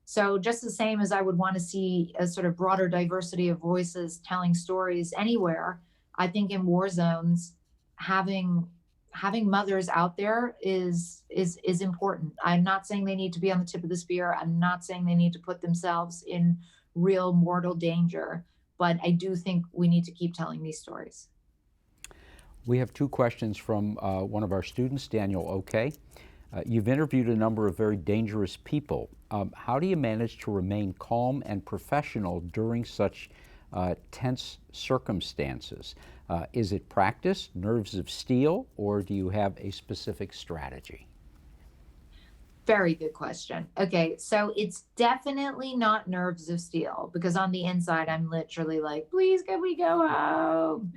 So just the same as I would want to see a sort of broader diversity of voices telling stories anywhere, I think in war zones, having mothers out there is important. I'm not saying they need to be on the tip of the spear. I'm not saying they need to put themselves in real mortal danger, but I do think we need to keep telling these stories. We have two questions from one of our students, Daniel OK. You've interviewed a number of very dangerous people. How do you manage to remain calm and professional during such tense circumstances? Is it practice, nerves of steel, or do you have a specific strategy? Very good question. Okay, so it's definitely not nerves of steel, because on the inside, I'm literally like, please, can we go home?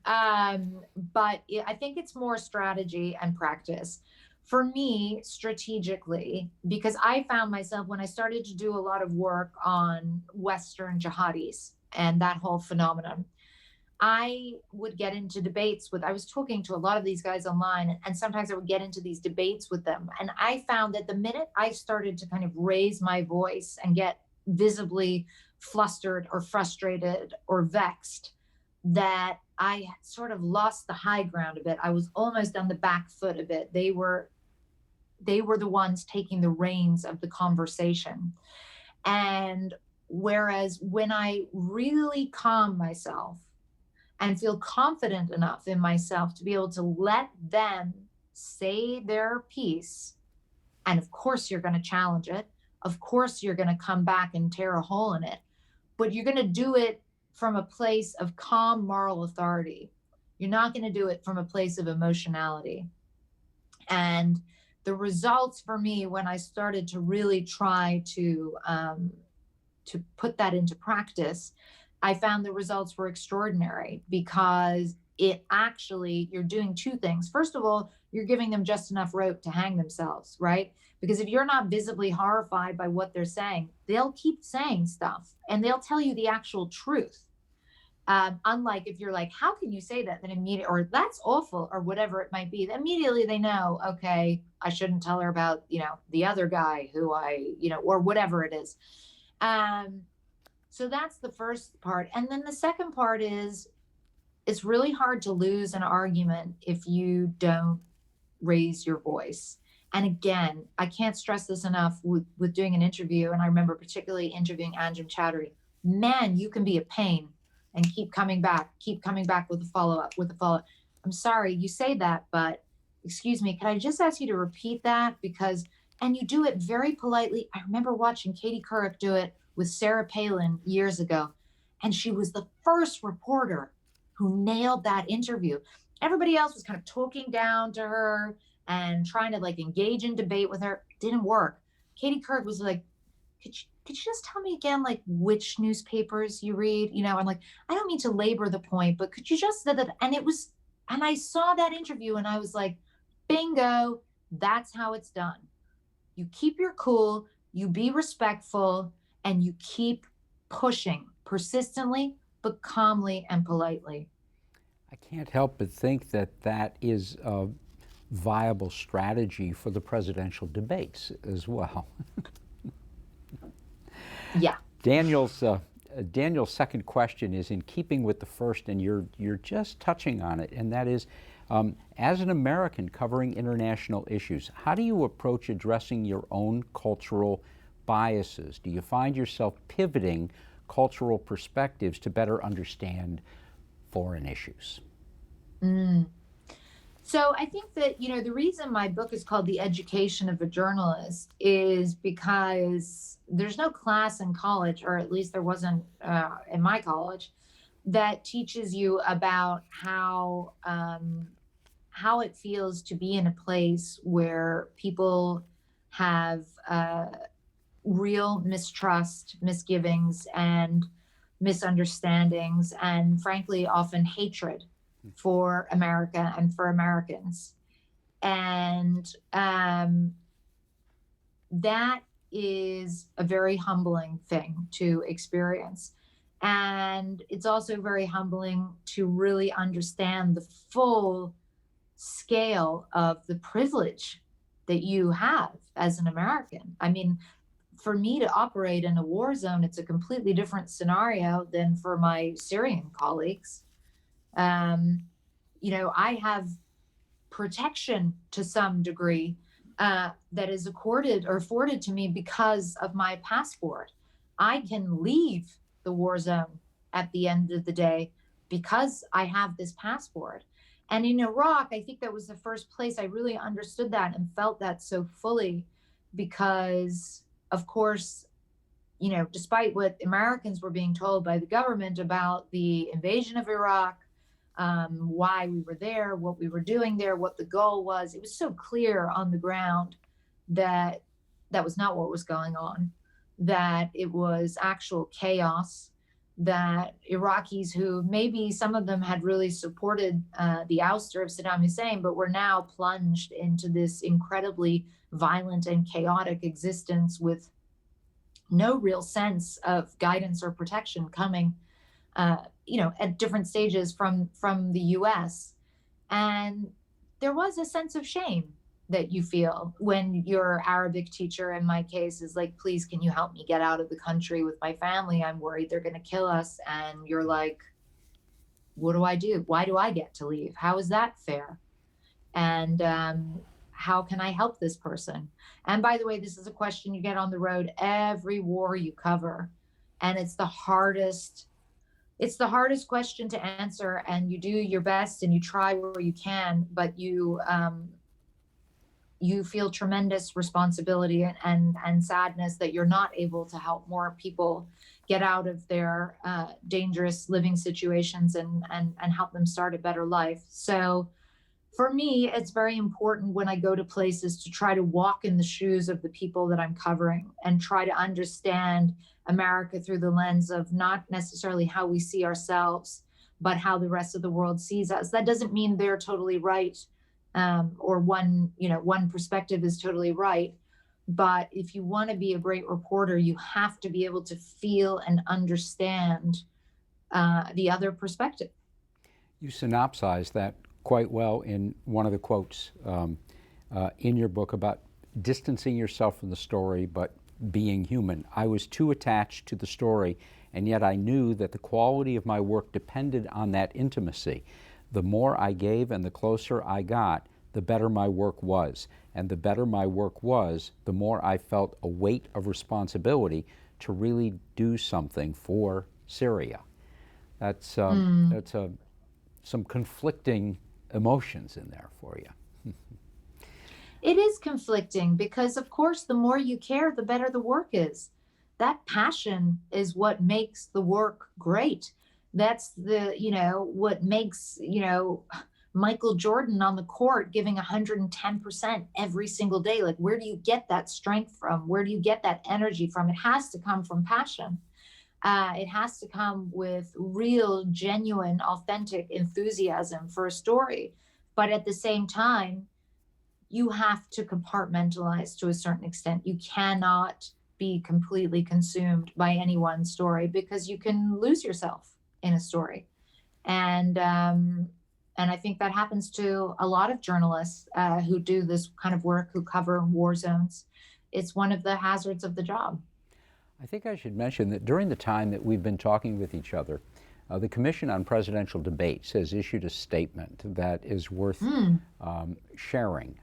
But I think it's more strategy and practice. For me, strategically, because I found myself when I started to do a lot of work on Western jihadis and that whole phenomenon, I would get into debates I was talking to a lot of these guys online, and sometimes I would get into these debates with them. And I found that the minute I started to kind of raise my voice and get visibly flustered or frustrated or vexed, that I sort of lost the high ground a bit. I was almost on the back foot a bit. They were the ones taking the reins of the conversation. And whereas when I really calm myself and feel confident enough in myself to be able to let them say their piece. And of course, you're going to challenge it. Of course, you're going to come back and tear a hole in it, but you're going to do it from a place of calm moral authority. You're not going to do it from a place of emotionality. And the results for me, when I started to really try to put that into practice, I found the results were extraordinary, because it actually, you're doing two things. First of all, you're giving them just enough rope to hang themselves, right? Because if you're not visibly horrified by what they're saying, they'll keep saying stuff and they'll tell you the actual truth. Unlike if you're like, how can you say that? Then immediately, or that's awful, or whatever it might be, immediately they know, okay, I shouldn't tell her about, the other guy who or whatever it is. So that's the first part. And then the second part is, it's really hard to lose an argument if you don't raise your voice. And again, I can't stress this enough with doing an interview. And I remember particularly interviewing Anjum Chowdhury. Man, you can be a pain and keep coming back with a follow-up, I'm sorry, you say that, but excuse me, can I just ask you to repeat that? And you do it very politely. I remember watching Katie Couric do it with Sarah Palin years ago. And she was the first reporter who nailed that interview. Everybody else was kind of talking down to her and trying to engage in debate with her. It didn't work. Katie Couric was like, could you just tell me again, which newspapers you read? I'm like, I don't mean to labor the point, but could you just say that? And I saw that interview and I was like, bingo, that's how it's done. You keep your cool, you be respectful, and you keep pushing persistently, but calmly and politely. I can't help but think that is a viable strategy for the presidential debates as well. Yeah. Daniel's second question is in keeping with the first, and you're just touching on it, and that is, as an American covering international issues, how do you approach addressing your own cultural biases? Do you find yourself pivoting cultural perspectives to better understand foreign issues? So I think that, the reason my book is called The Education of a Journalist is because there's no class in college, or at least there wasn't in my college, that teaches you about how it feels to be in a place where people have real mistrust, misgivings, and misunderstandings, and frankly, often hatred for America and for Americans. And that is a very humbling thing to experience. And it's also very humbling to really understand the full scale of the privilege that you have as an American. I mean, for me to operate in a war zone, it's a completely different scenario than for my Syrian colleagues. I have protection to some degree that is accorded or afforded to me because of my passport. I can leave the war zone at the end of the day because I have this passport. And in Iraq, I think that was the first place I really understood that and felt that so fully, because, of course, despite what Americans were being told by the government about the invasion of Iraq, why we were there, what we were doing there, what the goal was, it was so clear on the ground that that was not what was going on, that it was actual chaos, that Iraqis, who maybe some of them had really supported the ouster of Saddam Hussein, but were now plunged into this incredibly violent and chaotic existence with no real sense of guidance or protection coming at different stages from the US. And there was a sense of shame that you feel when your Arabic teacher, in my case, is like, please, can you help me get out of the country with my family? I'm worried they're going to kill us. And you're like, what do I do? Why do I get to leave? How is that fair? And how can I help this person? And by the way, this is a question you get on the road every war you cover. And it's the hardest it's the hardest question to answer, and you do your best and you try where you can, but you feel tremendous responsibility and sadness that you're not able to help more people get out of their dangerous living situations and help them start a better life. So for me, it's very important when I go to places to try to walk in the shoes of the people that I'm covering and try to understand America through the lens of not necessarily how we see ourselves, but how the rest of the world sees us. That doesn't mean they're totally right, or one perspective is totally right. But if you want to be a great reporter, you have to be able to feel and understand the other perspective. You synopsized that quite well in one of the quotes in your book about distancing yourself from the story, but being human. I was too attached to the story, and yet I knew that the quality of my work depended on that intimacy. The more I gave and the closer I got, the better my work was. And the better my work was, the more I felt a weight of responsibility to really do something for Syria. That's some conflicting emotions in there for you. It is conflicting because, of course, the more you care, the better the work is. That passion is what makes the work great. That's what makes, Michael Jordan on the court giving 110% every single day. Like, where do you get that strength from? Where do you get that energy from? It has to come from passion. It has to come with real, genuine, authentic enthusiasm for a story. But at the same time, you have to compartmentalize to a certain extent. You cannot be completely consumed by any one story because you can lose yourself in a story. And I think that happens to a lot of journalists who do this kind of work, who cover war zones. It's one of the hazards of the job. I think I should mention that during the time that we've been talking with each other, the Commission on Presidential Debates has issued a statement that is worth sharing.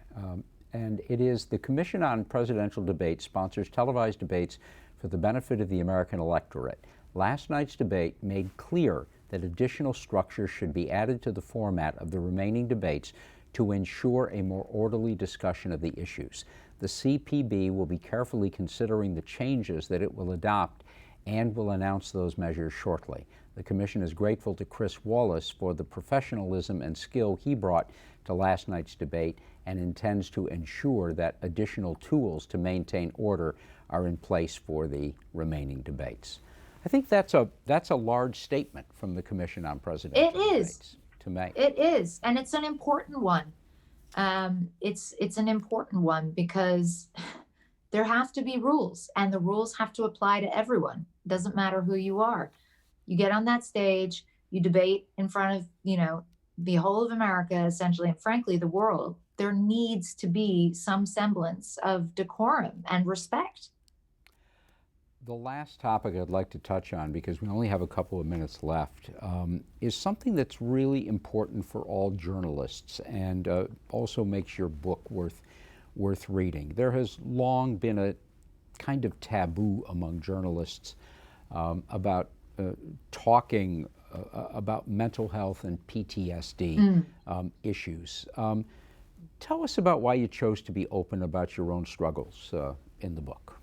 And it is: the Commission on Presidential Debates sponsors televised debates for the benefit of the American electorate. Last night's debate made clear that additional structure should be added to the format of the remaining debates to ensure a more orderly discussion of the issues. The CPB will be carefully considering the changes that it will adopt and will announce those measures shortly. The Commission is grateful to Chris Wallace for the professionalism and skill he brought to last night's debate and intends to ensure that additional tools to maintain order are in place for the remaining debates. I think that's a large statement from the Commission on Presidential Debates to make. It is, and it's an important one. It's an important one because there have to be rules, and the rules have to apply to everyone. It doesn't matter who you are. You get on that stage, you debate in front of, the whole of America, essentially, and frankly, the world. There needs to be some semblance of decorum and respect. The last topic I'd like to touch on, because we only have a couple of minutes left, is something that's really important for all journalists and also makes your book worth reading. There has long been a kind of taboo among journalists about talking about mental health and PTSD issues. Tell us about why you chose to be open about your own struggles in the book.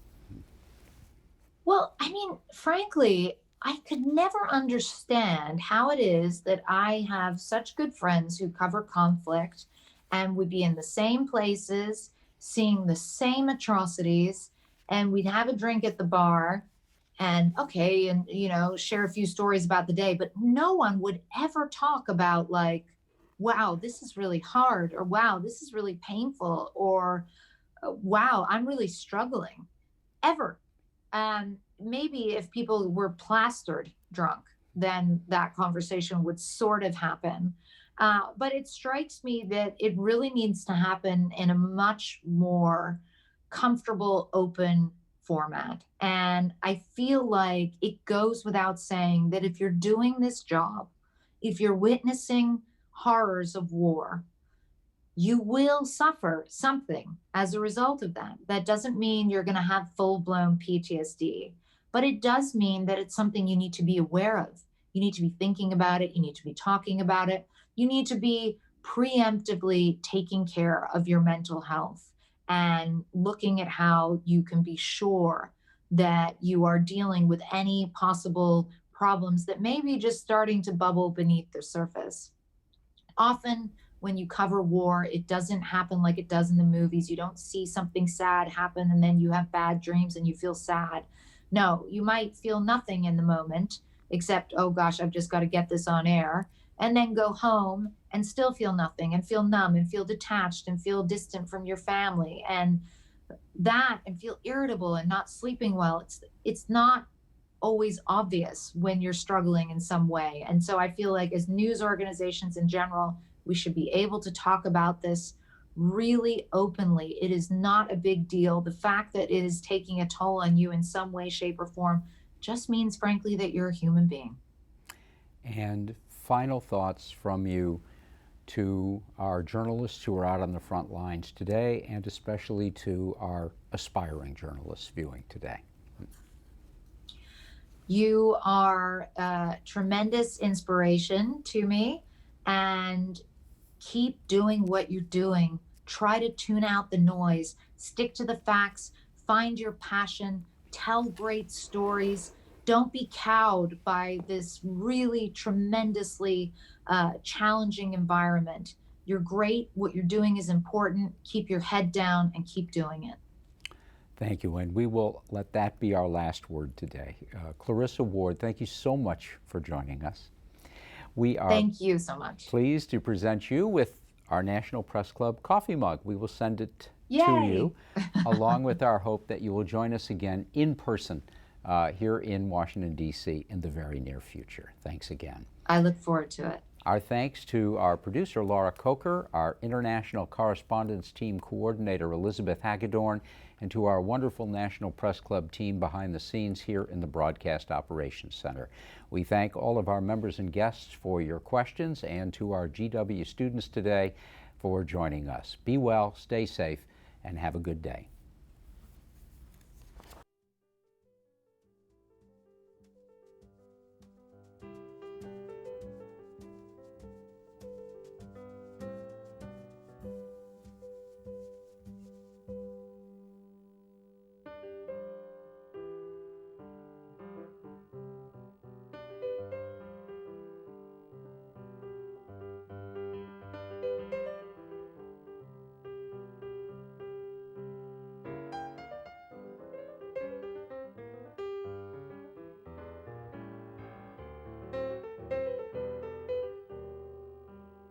Well, frankly, I could never understand how it is that I have such good friends who cover conflict and would be in the same places, seeing the same atrocities, and we'd have a drink at the bar and share a few stories about the day, but no one would ever talk about, like, wow, this is really hard, or wow, this is really painful, or wow, I'm really struggling, ever. Maybe if people were plastered drunk, then that conversation would sort of happen. But it strikes me that it really needs to happen in a much more comfortable, open format. And I feel like it goes without saying that if you're doing this job, if you're witnessing horrors of war, you will suffer something as a result of that. That doesn't mean you're going to have full-blown PTSD, but it does mean that it's something you need to be aware of. You need to be thinking about it. You need to be talking about it. You need to be preemptively taking care of your mental health and looking at how you can be sure that you are dealing with any possible problems that may be just starting to bubble beneath the surface. Often, when you cover war, it doesn't happen like it does in the movies. You don't see something sad happen and then you have bad dreams and you feel sad. No, you might feel nothing in the moment, except, oh gosh, I've just got to get this on air, and then go home and still feel nothing and feel numb and feel detached and feel distant from your family and feel irritable and not sleeping well. It's not always obvious when you're struggling in some way. And so I feel like as news organizations in general, we should be able to talk about this really openly. It is not a big deal. The fact that it is taking a toll on you in some way, shape, or form just means, frankly, that you're a human being. And final thoughts from you to our journalists who are out on the front lines today, and especially to our aspiring journalists viewing today. You are a tremendous inspiration to me, and keep doing what you're doing. Try to tune out the noise, stick to the facts, find your passion, tell great stories. Don't be cowed by this really tremendously challenging environment. You're great. What you're doing is important. Keep your head down and keep doing it. Thank you, and we will let that be our last word today. Clarissa Ward, thank you so much for joining us. We are Thank you so much. Pleased to present you with our National Press Club coffee mug. We will send it Yay. to you, along with our hope that you will join us again in person here in Washington, D.C. in the very near future. Thanks again. I look forward to it. Our thanks to our producer, Laura Coker, our International Correspondents Team Coordinator, Elizabeth Hagedorn, and to our wonderful National Press Club team behind the scenes here in the Broadcast Operations Center. We thank all of our members and guests for your questions, and to our GW students today for joining us. Be well, stay safe, and have a good day.